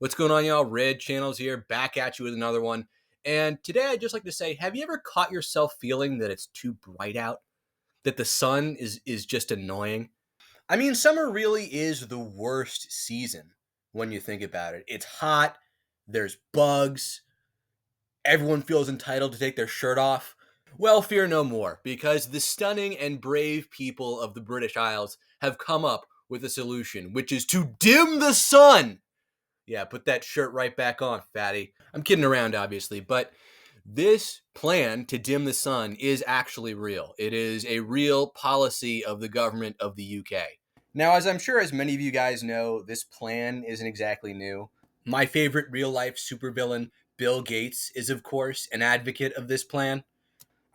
What's going on, y'all? Red Channels here, back at you with another one. And today I'd just like to say, have you ever caught yourself feeling that it's too bright out? That the sun is just annoying? I mean, summer really is the worst season when you think about it. It's hot, there's bugs, everyone feels entitled to take their shirt off. Well, fear no more, because the stunning and brave people of the British Isles have come up with a solution, which is to dim the sun. Yeah, put that shirt right back on, fatty. I'm kidding around, obviously, but this plan to dim the sun is actually real. It is a real policy of the government of the UK. Now, as I'm sure as many of you guys know, this plan isn't exactly new. My favorite real life supervillain, Bill Gates, is of course an advocate of this plan.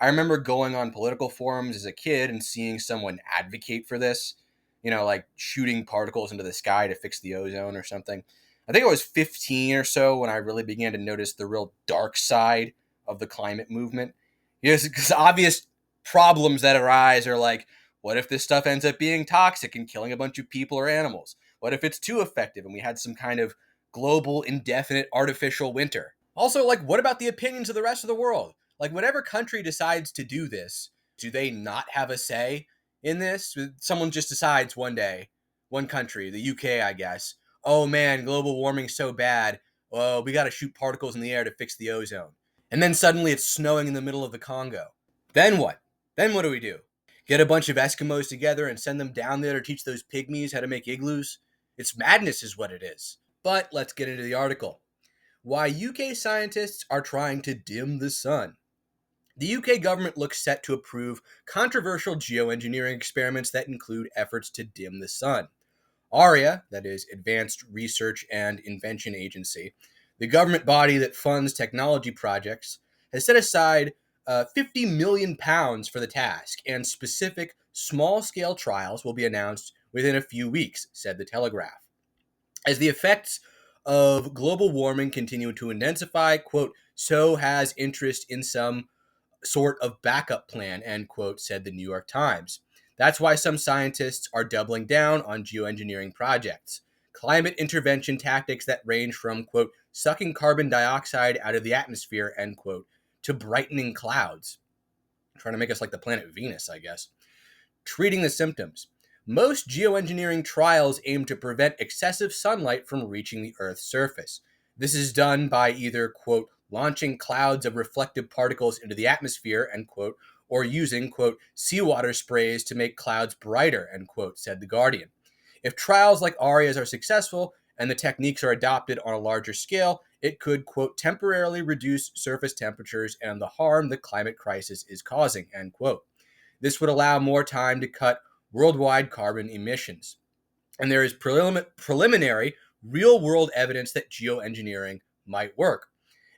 I remember going on political forums as a kid and seeing someone advocate for this, like shooting particles into the sky to fix the ozone or something. I think I was 15 or so when I really began to notice the real dark side of the climate movement. Yes, because obvious problems that arise are like, what if this stuff ends up being toxic and killing a bunch of people or animals? What if it's too effective and we had some kind of global, indefinite, artificial winter? Also, like, what about the opinions of the rest of the world? Like, whatever country decides to do this, do they not have a say in this? Someone just decides one day, one country, the UK, I guess, oh man, global warming's so bad. Well, we got to shoot particles in the air to fix the ozone. And then suddenly it's snowing in the middle of the Congo. Then what? Then what do we do? Get a bunch of Eskimos together and send them down there to teach those pygmies how to make igloos? It's madness, is what it is. But let's get into the article. Why UK scientists are trying to dim the sun. The UK government looks set to approve controversial geoengineering experiments that include efforts to dim the sun. ARIA, that is Advanced Research and Invention Agency, the government body that funds technology projects, has set aside £50 million for the task, and specific small-scale trials will be announced within a few weeks, said The Telegraph. As the effects of global warming continue to intensify, quote, so has interest in some sort of backup plan, end quote, said the New York Times. That's why some scientists are doubling down on geoengineering projects, climate intervention tactics that range from, quote, sucking carbon dioxide out of the atmosphere, end quote, to brightening clouds. Trying to make us like the planet Venus, I guess. Treating the symptoms. Most geoengineering trials aim to prevent excessive sunlight from reaching the Earth's surface. This is done by either, quote, launching clouds of reflective particles into the atmosphere, end quote, or using, quote, seawater sprays to make clouds brighter, end quote, said The Guardian. If trials like ARIA's are successful and the techniques are adopted on a larger scale, it could, quote, temporarily reduce surface temperatures and the harm the climate crisis is causing, end quote. This would allow more time to cut worldwide carbon emissions. And there is preliminary real-world evidence that geoengineering might work.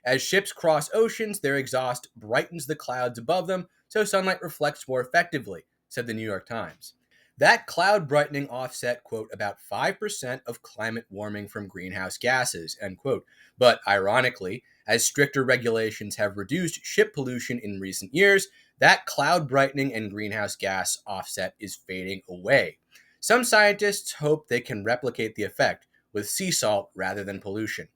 As ships cross oceans, their exhaust brightens the clouds above them, so sunlight reflects more effectively, said the New York Times. That cloud brightening offset, quote, about 5% of climate warming from greenhouse gases, end quote. But ironically, as stricter regulations have reduced ship pollution in recent years, that cloud brightening and greenhouse gas offset is fading away. Some scientists hope they can replicate the effect with sea salt rather than pollution.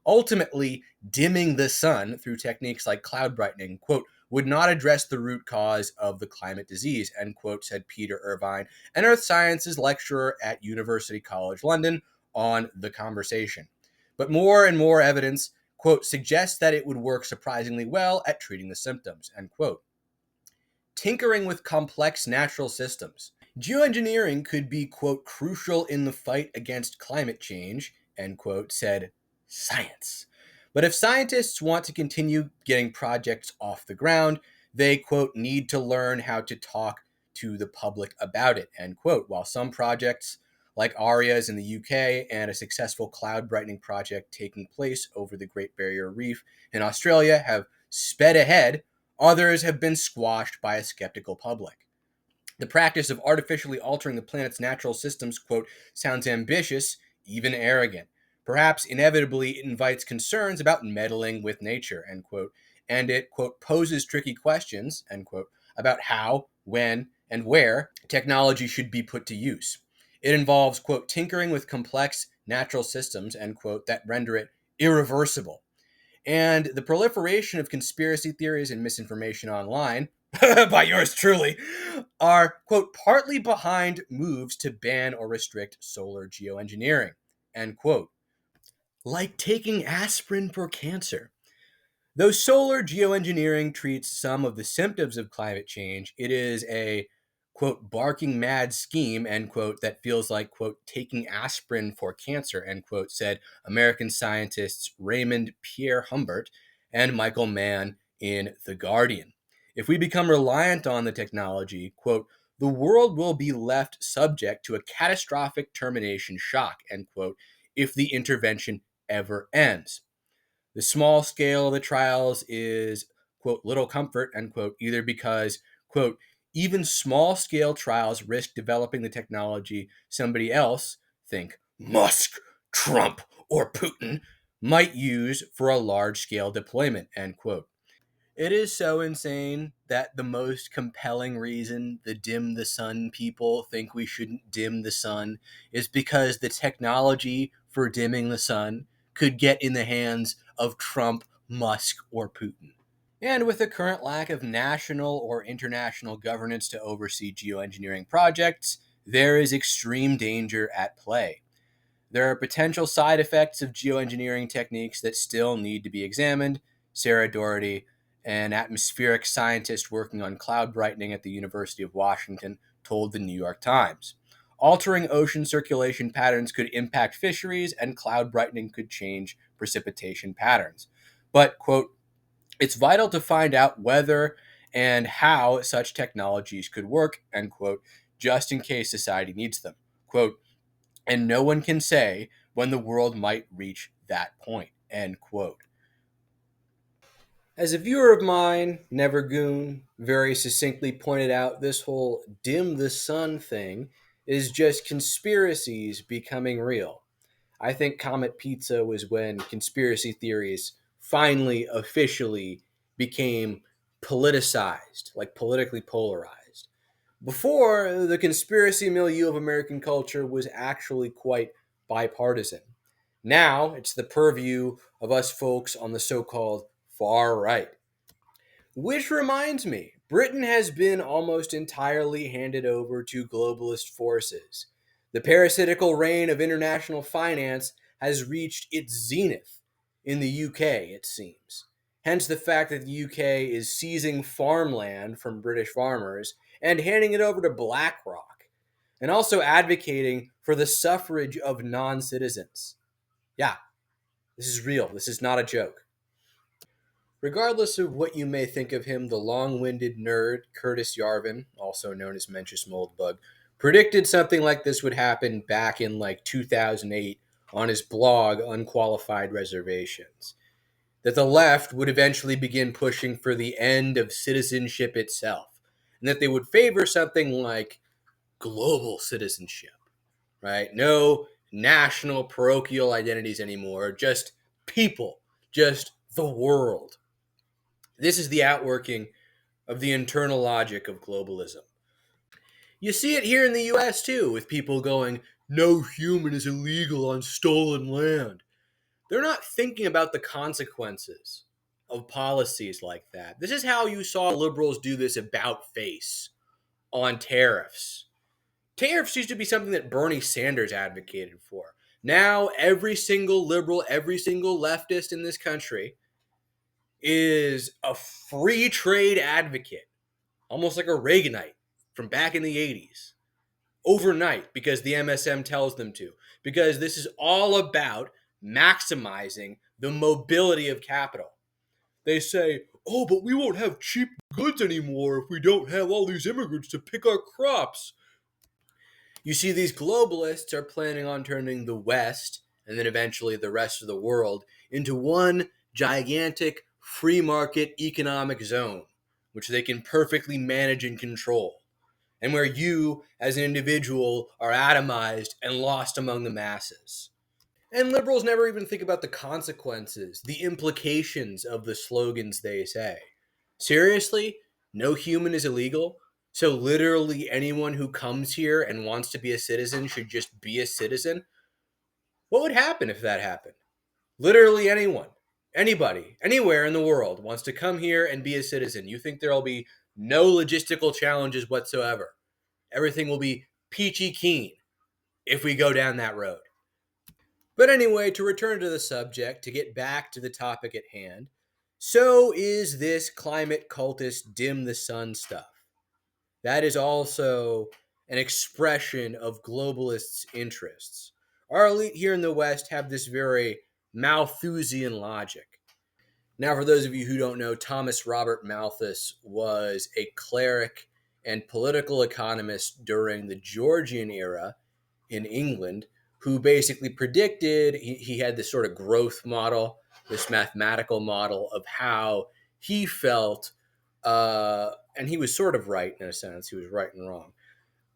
Ultimately, dimming the sun through techniques like cloud brightening, quote, would not address the root cause of the climate disease, end quote, said Peter Irvine, an earth sciences lecturer at University College London, on The Conversation. But more and more evidence, quote, suggests that it would work surprisingly well at treating the symptoms, end quote. Tinkering with complex natural systems. Geoengineering could be, quote, crucial in the fight against climate change, end quote, said science. But if scientists want to continue getting projects off the ground, they, quote, need to learn how to talk to the public about it, end quote. While some projects, like ARIA's in the UK and a successful cloud brightening project taking place over the Great Barrier Reef in Australia, have sped ahead, others have been squashed by a skeptical public. The practice of artificially altering the planet's natural systems, quote, sounds ambitious, even arrogant. Perhaps inevitably it invites concerns about meddling with nature, end quote, and it, quote, poses tricky questions, end quote, about how, when, and where technology should be put to use. It involves, quote, tinkering with complex natural systems, end quote, that render it irreversible. And the proliferation of conspiracy theories and misinformation online, by yours truly, are, quote, partly behind moves to ban or restrict solar geoengineering, end quote. Like taking aspirin for cancer. Though solar geoengineering treats some of the symptoms of climate change, it is a, quote, barking mad scheme, end quote, that feels like, quote, taking aspirin for cancer, end quote, said American scientists Raymond Pierre Humbert and Michael Mann in The Guardian. If we become reliant on the technology, quote, the world will be left subject to a catastrophic termination shock, end quote, if the intervention ever ends. The small scale of the trials is, quote, little comfort, end quote, either because, quote, even small scale trials risk developing the technology somebody else, think Musk, Trump, or Putin, might use for a large scale deployment, end quote. It is so insane that the most compelling reason the dim the sun people think we shouldn't dim the sun is because the technology for dimming the sun could get in the hands of Trump, Musk, or Putin. And with the current lack of national or international governance to oversee geoengineering projects, there is extreme danger at play. There are potential side effects of geoengineering techniques that still need to be examined. Sarah Doherty, an atmospheric scientist working on cloud brightening at the University of Washington, told the New York Times. Altering ocean circulation patterns could impact fisheries, and cloud brightening could change precipitation patterns. But, quote, it's vital to find out whether and how such technologies could work, end quote, just in case society needs them. Quote, and no one can say when the world might reach that point, end quote. As a viewer of mine, Nevergoon, very succinctly pointed out, this whole dim the sun thing is just conspiracies becoming real. I think Comet Pizza was when conspiracy theories finally officially became politicized, like politically polarized. Before, the conspiracy milieu of American culture was actually quite bipartisan. Now, it's the purview of us folks on the so called far right. Which reminds me, Britain has been almost entirely handed over to globalist forces. The parasitical reign of international finance has reached its zenith in the UK, it seems. Hence the fact that the UK is seizing farmland from British farmers and handing it over to BlackRock, and also advocating for the suffrage of non citizens. Yeah, this is real. This is not a joke. Regardless of what you may think of him, the long winded nerd Curtis Yarvin, also known as Mencius Moldbug, predicted something like this would happen back in like 2008 on his blog, Unqualified Reservations. That the left would eventually begin pushing for the end of citizenship itself, and that they would favor something like global citizenship, right? No national parochial identities anymore, just people, just the world. This is the outworking of the internal logic of globalism. You see it here in the US too, with people going, no human is illegal on stolen land. They're not thinking about the consequences of policies like that. This is how you saw liberals do this about face on tariffs. Tariffs used to be something that Bernie Sanders advocated for. Now, every single liberal, every single leftist in this country is a free trade advocate, almost like a Reaganite from back in the 80s, overnight because the MSM tells them to. Because this is all about maximizing the mobility of capital. They say, oh, but we won't have cheap goods anymore if we don't have all these immigrants to pick our crops. You see, these globalists are planning on turning the West, and then eventually the rest of the world, into one gigantic free market economic zone, which they can perfectly manage and control, and where you, as an individual, are atomized and lost among the masses. And liberals never even think about the consequences, the implications of the slogans they say. Seriously? No human is illegal? So literally anyone who comes here and wants to be a citizen should just be a citizen. What would happen if that happened? Literally anyone, anybody, anywhere in the world wants to come here and be a citizen. You think there'll be no logistical challenges whatsoever. Everything will be peachy keen if we go down that road. But anyway, to return to the subject, to get back to the topic at hand, so is this climate cultist dim the sun stuff. That is also an expression of globalists' interests. Our elite here in the West have this very Malthusian logic. Now, for those of you who don't know, Thomas Robert Malthus was a cleric and political economist during the Georgian era in England, who basically predicted, he had this sort of growth model, this mathematical model of how he felt, and he was sort of right in a sense, he was right and wrong,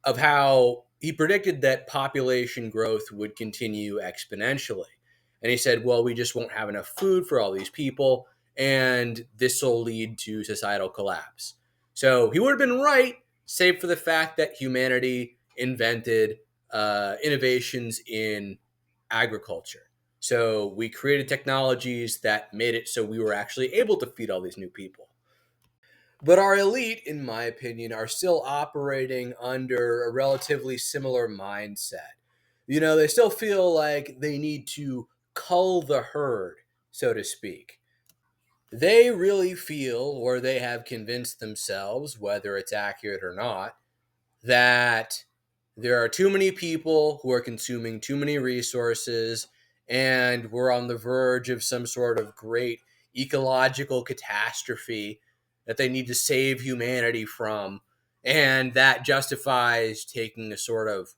of how he predicted that population growth would continue exponentially. And he said, well, we just won't have enough food for all these people, and this will lead to societal collapse. So he would have been right, save for the fact that humanity invented innovations in agriculture. So we created technologies that made it so we were actually able to feed all these new people. But our elite, in my opinion, are still operating under a relatively similar mindset. You know, they still feel like they need to cull the herd, so to speak. They really feel, or they have convinced themselves, whether it's accurate or not, that there are too many people who are consuming too many resources, and we're on the verge of some sort of great ecological catastrophe that they need to save humanity from. And that justifies taking a sort of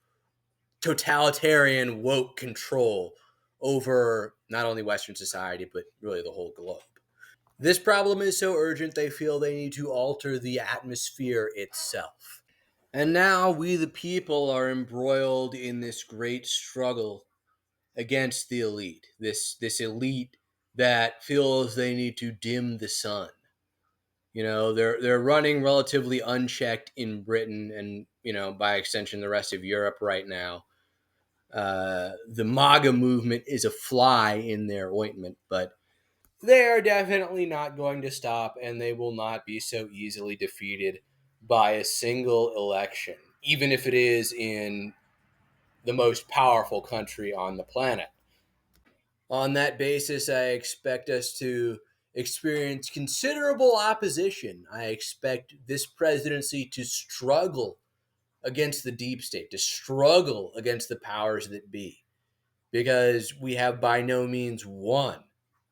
totalitarian woke control over not only Western society, but really the whole globe. This problem is so urgent, they feel they need to alter the atmosphere itself. And now we, the people, are embroiled in this great struggle against the elite. This elite that feels they need to dim the sun. You know, they're running relatively unchecked in Britain and, you know, by extension the rest of Europe right now. The MAGA movement is a fly in their ointment, but they are definitely not going to stop, and they will not be so easily defeated by a single election, even if it is in the most powerful country on the planet. On that basis, I expect us to experience considerable opposition. I expect this presidency to struggle against the deep state, to struggle against the powers that be, because we have by no means won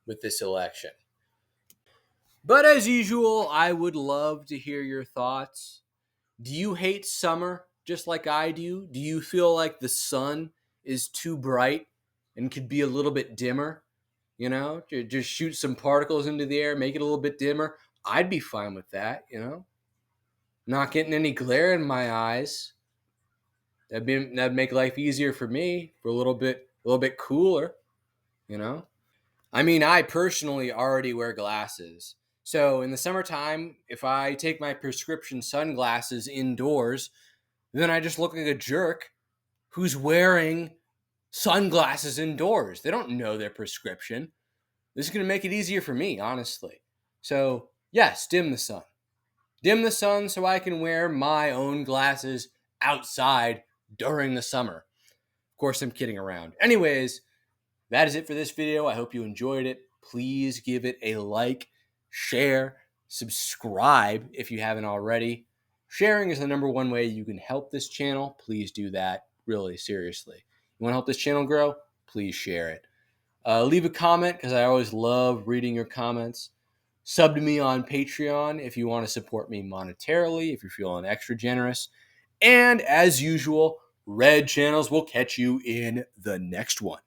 with this election. But as usual, I would love to hear your thoughts. Do you hate summer just like I do? Do you feel like the sun is too bright and could be a little bit dimmer? You know, just shoot some particles into the air, make it a little bit dimmer. I'd be fine with that, you know. Not getting any glare in my eyes. That'd make life easier for me, for a little bit cooler, you know. I mean, I personally already wear glasses. So in the summertime, if I take my prescription sunglasses indoors, then I just look like a jerk who's wearing sunglasses indoors. They don't know their prescription. This is going to make it easier for me, honestly. So, yes, dim the sun. Dim the sun so I can wear my own glasses outside during the summer. Of course, I'm kidding around. Anyways, that is it for this video. I hope you enjoyed it. Please give it a like, share, subscribe if you haven't already. Sharing is the number one way you can help this channel. Please do that, really, seriously. You want to help this channel grow? Please share it. Leave a comment because I always love reading your comments. Sub to me on Patreon if you want to support me monetarily, if you're feeling extra generous. And as usual, Red Channels will catch you in the next one.